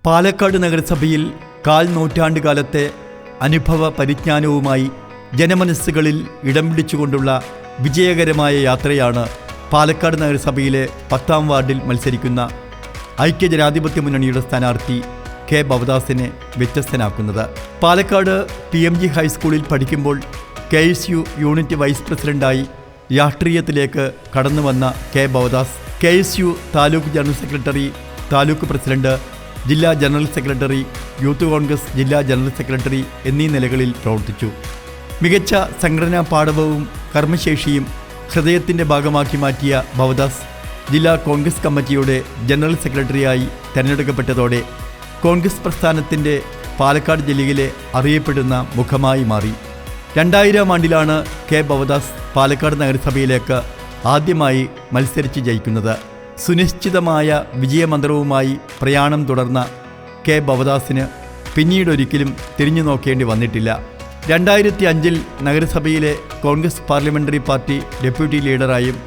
പാലക്കാട് നഗരസഭയിൽ കാൽ നൂറ്റാണ്ട് കാലത്തെ അനുഭവ പരിജ്ഞാനവുമായി ജനമനസ്സുകളിൽ ഇടം പിടിച്ചുകൊണ്ടുള്ള വിജയകരമായ യാത്രയാണ് പാലക്കാട് നഗരസഭയിലെ 10-ാം വാർഡിൽ മത്സരിക്കുന്ന ഐക്യജനാധിപത്യ മുന്നണിയുടെ സ്ഥാനാർത്ഥി കെ ഭവദാസിനെ വ്യത്യസ്തനാക്കുന്നത്. പാലക്കാട് PMG ഹൈസ്കൂളിൽ പഠിക്കുമ്പോൾ KSU യൂണിറ്റ് വൈസ് പ്രസിഡന്റായി രാഷ്ട്രീയത്തിലേക്ക് കടന്നുവന്ന K Bhavadas KSU taluk general secretary, taluk president, ജില്ലാ ജനറൽ സെക്രട്ടറി, യൂത്ത് കോൺഗ്രസ് ജില്ലാ ജനറൽ സെക്രട്ടറി എന്നീ നിലകളിൽ പ്രവർത്തിച്ചു. മികച്ച സംഘടനാ പാടവവും കർമ്മശേഷിയും ഹൃദയത്തിൻ്റെ ഭാഗമാക്കി മാറ്റിയ ഭവദാസ് ജില്ലാ കോൺഗ്രസ് കമ്മിറ്റിയുടെ ജനറൽ സെക്രട്ടറിയായി തിരഞ്ഞെടുക്കപ്പെട്ടതോടെ കോൺഗ്രസ് പ്രസ്ഥാനത്തിൻ്റെ പാലക്കാട് ജില്ലയിലെ അറിയപ്പെടുന്ന മുഖമായി മാറി. 2000 ആണ്ടിലാണ് കെ ഭവദാസ് പാലക്കാട് നഗരസഭയിലേക്ക് ആദ്യമായി മത്സരിച്ച് ജയിക്കുന്നത്. സുനിശ്ചിതമായ വിജയമന്ത്രവുമായി പ്രയാണം തുടർന്ന കെ ഭവദാസിന് പിന്നീടൊരിക്കലും തിരിഞ്ഞു നോക്കേണ്ടി വന്നിട്ടില്ല. 2005 നഗരസഭയിലെ കോൺഗ്രസ് പാർലമെൻ്ററി പാർട്ടി ഡെപ്യൂട്ടി ലീഡറായും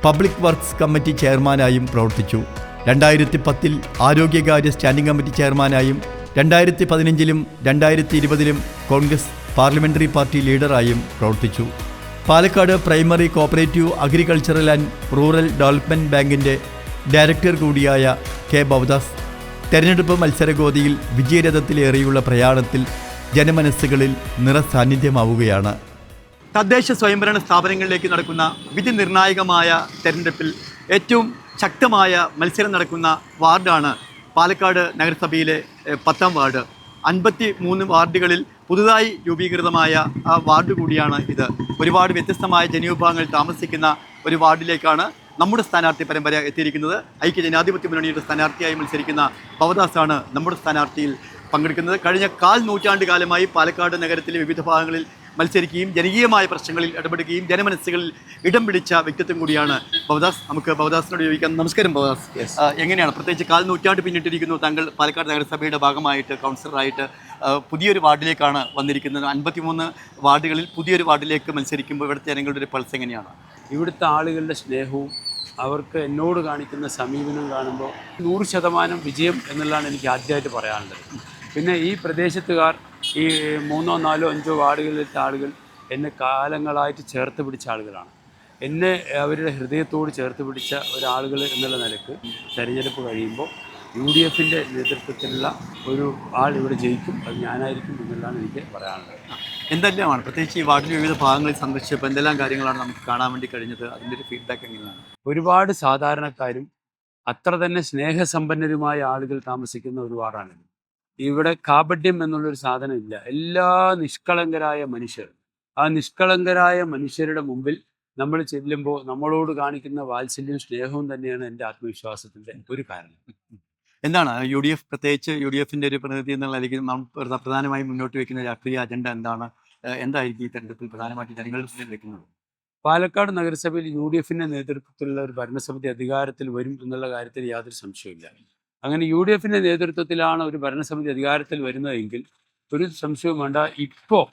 പബ്ലിക് വർക്ക്സ് കമ്മിറ്റി ചെയർമാനായും പ്രവർത്തിച്ചു. 2010 ആരോഗ്യകാര്യ സ്റ്റാൻഡിംഗ് കമ്മിറ്റി ചെയർമാനായും 2015 2020 കോൺഗ്രസ് പാർലമെൻ്ററി പാർട്ടി ലീഡറായും പ്രവർത്തിച്ചു. Palakkad primary cooperative agricultural and rural development ബാങ്കിൻ്റെ ഡയറക്ടർ കൂടിയായ കെ ഭവദാസ് തെരഞ്ഞെടുപ്പ് മത്സരഗോതിയിൽ വിജയരഥത്തിലേറിയുള്ള പ്രയാണത്തിൽ ജനമനസ്സുകളിൽ നിറസാന്നിധ്യമാവുകയാണ്. തദ്ദേശ സ്വയംഭരണ സ്ഥാപനങ്ങളിലേക്ക് നടക്കുന്ന വിധി നിർണായകമായ തെരഞ്ഞെടുപ്പിൽ ഏറ്റവും ശക്തമായ മത്സരം നടക്കുന്ന വാർഡാണ് പാലക്കാട് നഗരസഭയിലെ 10-ാം വാർഡ്. 53 വാർഡുകളിൽ പുതുതായി രൂപീകൃതമായ വാർഡ് കൂടിയാണ് ഇത്. ഒരുപാട് വ്യത്യസ്തമായ ജനവിഭാഗങ്ങൾ താമസിക്കുന്ന ഒരു വാർഡിലേക്കാണ് നമ്മുടെ സ്ഥാനാർത്ഥി പരമ്പര എത്തിയിരിക്കുന്നത്. ഐക്യജനാധിപത്യ മുന്നണിയുടെ സ്ഥാനാർത്ഥിയായി മത്സരിക്കുന്ന ഭവദാസാണ് നമ്മുടെ സ്ഥാനാർത്ഥിയിൽ പങ്കെടുക്കുന്നത്. കഴിഞ്ഞ 1/4 നൂറ്റാണ്ട് കാലമായി പാലക്കാട് നഗരത്തിലെ വിവിധ ഭാഗങ്ങളിൽ മത്സരിക്കുകയും ജനകീയമായ പ്രശ്നങ്ങളിൽ ഇടപെടുകയും ജനമനസ്സുകളിൽ ഇടം പിടിച്ച വ്യക്തിത്വം കൂടിയാണ് ഭവദാസ്. നമുക്ക് ഭവദാസിനോട് ചോദിക്കാം. നമസ്കാരം ഭവദാസ്. എങ്ങനെയാണ്, പ്രത്യേകിച്ച് 1/4 നൂറ്റാണ്ട് പിന്നിട്ടിരിക്കുന്നു, താങ്കൾ പാലക്കാട് നഗരസഭയുടെ ഭാഗമായിട്ട് കൗൺസിലറായിട്ട് പുതിയൊരു വാർഡിലേക്കാണ് വന്നിരിക്കുന്നത്. 53 വാർഡുകളിൽ പുതിയൊരു വാർഡിലേക്ക് മത്സരിക്കുമ്പോൾ ഇവിടുത്തെ ജനങ്ങളുടെ ഒരു പൾസ് എങ്ങനെയാണ്? ഇവിടുത്തെ ആളുകളുടെ സ്നേഹവും അവർക്ക് എന്നോട് കാണിക്കുന്ന സമീപനം കാണുമ്പോൾ 100% വിജയം എന്നുള്ളതാണ് എനിക്ക് ആദ്യമായിട്ട് പറയാനുള്ളത്. പിന്നെ ഈ പ്രദേശത്തുകാർ, ഈ 3, 4, 5 വാർഡുകളിലത്തെ ആളുകൾ എന്നെ കാലങ്ങളായിട്ട് ചേർത്ത് പിടിച്ച ആളുകളാണ്. എന്നെ അവരുടെ ഹൃദയത്തോട് ചേർത്ത് പിടിച്ച ഒരാളുകൾ എന്നുള്ള നിലക്ക് തെരഞ്ഞെടുപ്പ് കഴിയുമ്പോൾ UDFൻ്റെ നേതൃത്വത്തിലുള്ള ഒരു ആൾ ഇവിടെ ജയിക്കും, അത് ഞാനായിരിക്കും എന്നുള്ളതാണ് എനിക്ക് പറയാനുള്ളത്. എന്തെല്ലാമാണ് പ്രത്യേകിച്ച് ഈ വാർഡിൻ്റെ വിവിധ ഭാഗങ്ങളിൽ സന്ദർശിച്ചപ്പോൾ എന്തെല്ലാം കാര്യങ്ങളാണ് നമുക്ക് കാണാൻ വേണ്ടി കഴിഞ്ഞത്? അതിൻ്റെ ഒരു ഫീഡ്ബാക്ക് എങ്ങനെയാണ്? ഒരുപാട് സാധാരണക്കാരും അത്ര തന്നെ സ്നേഹസമ്പന്നരുമായ ആളുകൾ താമസിക്കുന്ന ഒരു വാർഡാണിത്. ഇവിടെ കാപട്യം എന്നുള്ളൊരു സാധനം ഇല്ല. എല്ലാ നിഷ്കളങ്കരായ മനുഷ്യർ, ആ നിഷ്കളങ്കരായ മനുഷ്യരുടെ മുമ്പിൽ നമ്മൾ ചെല്ലുമ്പോൾ നമ്മളോട് കാണിക്കുന്ന വാത്സല്യവും സ്നേഹവും തന്നെയാണ് എൻ്റെ ആത്മവിശ്വാസത്തിൻ്റെ ഒരു കാരണം. എന്താണ് UDF, പ്രത്യേകിച്ച് UDFൻ്റെ ഒരു പ്രതിനിധി എന്നുള്ള നിലയ്ക്ക് പ്രധാനമായും മുന്നോട്ട് വയ്ക്കുന്ന രാഷ്ട്രീയ അജണ്ട എന്താണ്? എന്തായിരിക്കും ഈ തെരഞ്ഞെടുപ്പിൽ പ്രധാനമായിട്ട് ജനങ്ങളുടെ മുന്നിൽ വയ്ക്കുന്നത്? പാലക്കാട് നഗരസഭയിൽ UDFൻ്റെ നേതൃത്വത്തിലുള്ള ഒരു ഭരണസമിതി അധികാരത്തിൽ വരും എന്നുള്ള കാര്യത്തിൽ യാതൊരു സംശയവുമില്ല. അങ്ങനെ UDFൻ്റെ നേതൃത്വത്തിലാണ് ഒരു ഭരണസമിതി അധികാരത്തിൽ വരുന്നതെങ്കിൽ ഒരു സംശയവും വേണ്ട. ഇപ്പോൾ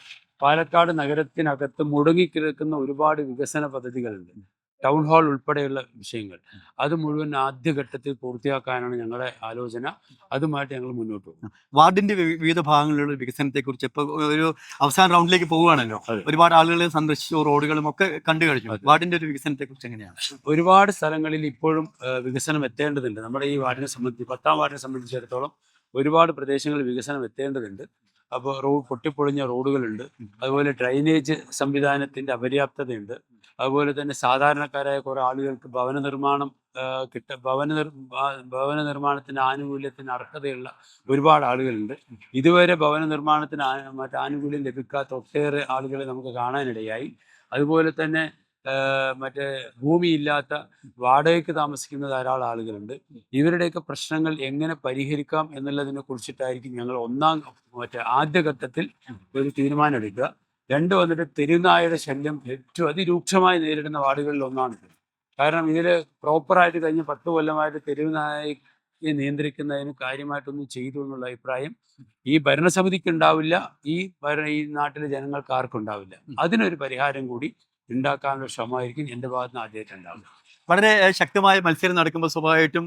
പാലക്കാട് നഗരത്തിനകത്ത് മുടങ്ങിക്കിടക്കുന്ന ഒരുപാട് വികസന പദ്ധതികളുണ്ട്. ടൗൺ ഹാൾ ഉൾപ്പെടെയുള്ള വിഷയങ്ങൾ, അത് മുഴുവൻ ആദ്യഘട്ടത്തിൽ പൂർത്തിയാക്കാനാണ് ഞങ്ങളുടെ ആലോചന. അതുമായിട്ട് ഞങ്ങൾ മുന്നോട്ട് പോകും. വാർഡിന്റെ വിവിധ ഭാഗങ്ങളിലുള്ള വികസനത്തെക്കുറിച്ച് ഇപ്പോൾ ഒരു അവസാന റൗണ്ടിലേക്ക് പോവുകയാണല്ലോ. ഒരുപാട് ആളുകളെ സന്ദർശിച്ചു, റോഡുകളും ഒക്കെ കണ്ടു കഴിഞ്ഞു. വാർഡിന്റെ ഒരു വികസനത്തെക്കുറിച്ച് എങ്ങനെയാണ്? ഒരുപാട് സ്ഥലങ്ങളിൽ ഇപ്പോഴും വികസനം എത്തേണ്ടതുണ്ട്. നമ്മുടെ ഈ വാർഡിനെ സംബന്ധിച്ച് 10-ാം വാർഡിനെ സംബന്ധിച്ചിടത്തോളം ഒരുപാട് പ്രദേശങ്ങളിൽ വികസനം എത്തേണ്ടതുണ്ട്. അപ്പോൾ പൊട്ടിപ്പൊളിഞ്ഞ റോഡുകളുണ്ട്, അതുപോലെ ഡ്രൈനേജ് സംവിധാനത്തിൻ്റെ അപര്യാപ്തതയുണ്ട്, അതുപോലെ തന്നെ സാധാരണക്കാരായ കുറേ ആളുകൾക്ക് ഭവന നിർമ്മാണത്തിൻ്റെ ആനുകൂല്യത്തിന് അർഹതയുള്ള ഒരുപാട് ആളുകളുണ്ട്. ഇതുവരെ ഭവന നിർമ്മാണത്തിന് ആനുകൂല്യം ലഭിക്കാത്ത ഒട്ടേറെ ആളുകളെ നമുക്ക് കാണാനിടയായി. അതുപോലെ തന്നെ ഭൂമിയില്ലാത്ത വാടകയ്ക്ക് താമസിക്കുന്ന ധാരാളം ആളുകളുണ്ട്. ഇവരുടെയൊക്കെ പ്രശ്നങ്ങൾ എങ്ങനെ പരിഹരിക്കാം എന്നുള്ളതിനെ കുറിച്ചിട്ടായിരിക്കും ഞങ്ങൾ ആദ്യഘട്ടത്തിൽ ഒരു തീരുമാനം എടുക്കുക. 2 തെരുവുനായയുടെ ശല്യം ഏറ്റവും അതിരൂക്ഷമായി നേരിടുന്ന വാർഡുകളിൽ ഒന്നാണിത്. കാരണം ഇതിൽ പ്രോപ്പറായിട്ട് കഴിഞ്ഞ 10 കൊല്ലമായിട്ട് തെരുവുനായയെ നിയന്ത്രിക്കുന്നതിന് കാര്യമായിട്ടൊന്നും ചെയ്തു എന്നുള്ള അഭിപ്രായം ഈ ഭരണസമിതിക്ക് ഉണ്ടാവില്ല, ഈ നാട്ടിലെ ജനങ്ങൾക്ക് ആർക്കും ഉണ്ടാവില്ല. അതിനൊരു പരിഹാരം കൂടി ഉണ്ടാക്കാനുള്ള ശ്രമമായിരിക്കും എൻ്റെ ഭാഗത്ത് നിന്ന് ആദ്യമായിട്ട് ഉണ്ടാവുക. വളരെ ശക്തമായ മത്സരം നടക്കുമ്പോൾ സ്വാഭാവികമായിട്ടും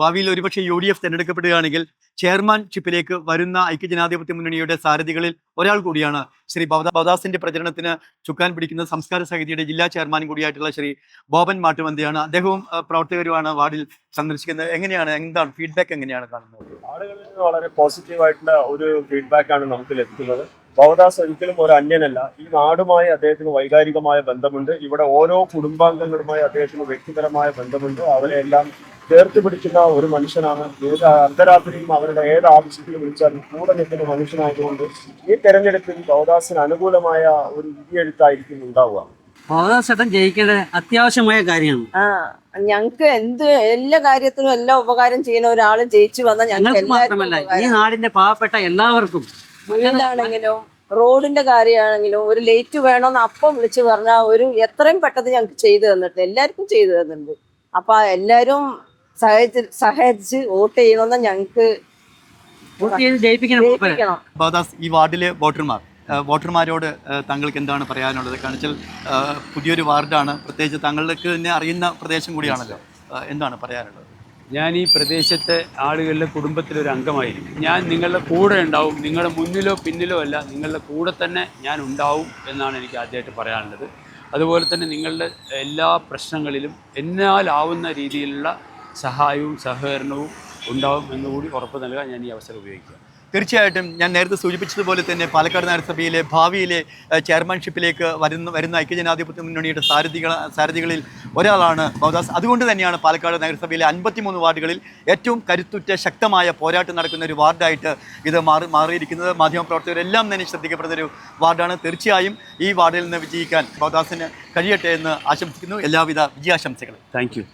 ഭാവിയിൽ ഒരുപക്ഷെ UDF തിരഞ്ഞെടുക്കപ്പെടുകയാണെങ്കിൽ ചെയർമാൻഷിപ്പിലേക്ക് വരുന്ന ഐക്യജനാധിപത്യ മുന്നണിയുടെ സാരഥികളിൽ ഒരാൾ കൂടിയാണ് ശ്രീ ഭവദാസിന്റെ പ്രചരണത്തിന് ചുക്കാൻ പിടിക്കുന്ന സംസ്കാര സമിതിയുടെ ജില്ലാ ചെയർമാൻ കൂടിയായിട്ടുള്ള ശ്രീ ബോബൻ മാട്ടുമന്തിയാണ്. അദ്ദേഹവും പ്രവർത്തകരുമാണ് വാർഡിൽ സന്ദർശിക്കുന്നത്. എന്താണ് ഫീഡ്ബാക്ക് എങ്ങനെയാണ് കാണുന്നത്? ആളുകളിൽ നിന്ന് വളരെ പോസിറ്റീവായിട്ടുള്ള ഒരു ഫീഡ്ബാക്കാണ് നമുക്ക് ലഭിക്കുന്നത്. ഭവദാസ് ഒരിക്കലും ഒരു അന്യനല്ല. ഈ നാടുമായി അദ്ദേഹത്തിന് വൈകാരികമായ ബന്ധമുണ്ട്. ഇവിടെ ഓരോ കുടുംബാംഗങ്ങളുമായി അദ്ദേഹത്തിന് വ്യക്തിപരമായ ബന്ധമുണ്ട്. അവരെല്ലാം ചേർത്ത് പിടിക്കുന്ന ഒരു മനുഷ്യനാണ്. ഏത് അർദ്ധരാത്രിയും അവരുടെ ഏത് ആവശ്യത്തിലും വിളിച്ചാലും കൂടെ നിൽക്കുന്ന മനുഷ്യനായതുകൊണ്ട് ഈ തെരഞ്ഞെടുപ്പിൽ ഭവദാസിന് അനുകൂലമായ ഒരു വിധിയെഴുത്തായിരിക്കും ഉണ്ടാവുക. ഭവദാസേട്ടൻ ജയിക്കേണ്ടത് അത്യാവശ്യമായ കാര്യമാണ്. ഞങ്ങൾക്ക് എല്ലാ കാര്യത്തിനും എല്ലാ ഉപകാരം ചെയ്യുന്ന ഒരാൾ ജയിച്ചു വന്നാൽ ഞങ്ങൾക്ക് മാത്രമല്ല ഈ നാടിന്റെ പാവപ്പെട്ട എല്ലാവർക്കും. എന്താണെങ്കിലും റോഡിന്റെ കാര്യമാണെങ്കിലും ഒരു ലൈറ്റ് വേണമെന്ന് അപ്പം വിളിച്ച് പറഞ്ഞാൽ ഒരു എത്രയും പെട്ടെന്ന് ഞങ്ങൾക്ക് ചെയ്തു തന്നിട്ടുണ്ട്. എല്ലാവർക്കും ചെയ്തു തന്നിട്ടുണ്ട്. അപ്പൊ എല്ലാരും സഹായിച്ച് വോട്ട് ചെയ്യണമെന്ന് ഞങ്ങൾക്ക് ജയിപ്പിക്കണം. ഭവദാസ്, ഈ വാർഡിലെ വോട്ടർമാരോട് താങ്കൾക്ക് എന്താണ് പറയാനുള്ളത്? കാരണം വെച്ചാൽ പുതിയൊരു വാർഡാണ്, പ്രത്യേകിച്ച് താങ്കൾക്ക് തന്നെ അറിയുന്ന പ്രദേശം കൂടിയാണല്ലോ. എന്താണ് പറയാനുള്ളത്? ഞാൻ ഈ പ്രദേശത്തെ ആളുകളുടെ കുടുംബത്തിലൊരു അംഗമായിരിക്കും. ഞാൻ നിങ്ങളുടെ കൂടെ ഉണ്ടാവും. നിങ്ങളുടെ മുന്നിലോ പിന്നിലോ അല്ല, നിങ്ങളുടെ കൂടെ തന്നെ ഞാൻ ഉണ്ടാവും എന്നാണ് എനിക്ക് ആദ്യമായിട്ട് പറയാനുള്ളത്. അതുപോലെ തന്നെ നിങ്ങളുടെ എല്ലാ പ്രശ്നങ്ങളിലും എന്നാലാവുന്ന രീതിയിലുള്ള സഹായവും സഹകരണവും ഉണ്ടാവും എന്നുകൂടി ഉറപ്പ് നൽകാൻ ഞാൻ ഈ അവസരം ഉപയോഗിക്കുക. തീർച്ചയായിട്ടും ഞാൻ നേരത്തെ സൂചിപ്പിച്ചതുപോലെ തന്നെ പാലക്കാട് നഗരസഭയിലെ ഭാവിയിലെ ചെയർമാൻഷിപ്പിലേക്ക് വരുന്ന ഐക്യജനാധിപത്യ മുന്നണിയുടെ സാരഥികളിൽ ഒരാളാണ് ഭവദാസ്. അതുകൊണ്ട് തന്നെയാണ് പാലക്കാട് നഗരസഭയിലെ 53 വാർഡുകളിൽ ഏറ്റവും കരുത്തുറ്റ ശക്തമായ പോരാട്ടം നടക്കുന്ന ഒരു വാർഡായിട്ട് ഇത് മാറിയിരിക്കുന്നത്. മാധ്യമപ്രവർത്തകരെല്ലാം തന്നെ ശ്രദ്ധിക്കപ്പെടുന്ന ഒരു വാർഡാണ്. തീർച്ചയായും ഈ വാർഡിൽ നിന്ന് വിജയിക്കാൻ ഭവദാസിന് കഴിയട്ടെ എന്ന് ആശംസിക്കുന്നു. എല്ലാവിധ വിജയാശംസകളും. Thank you.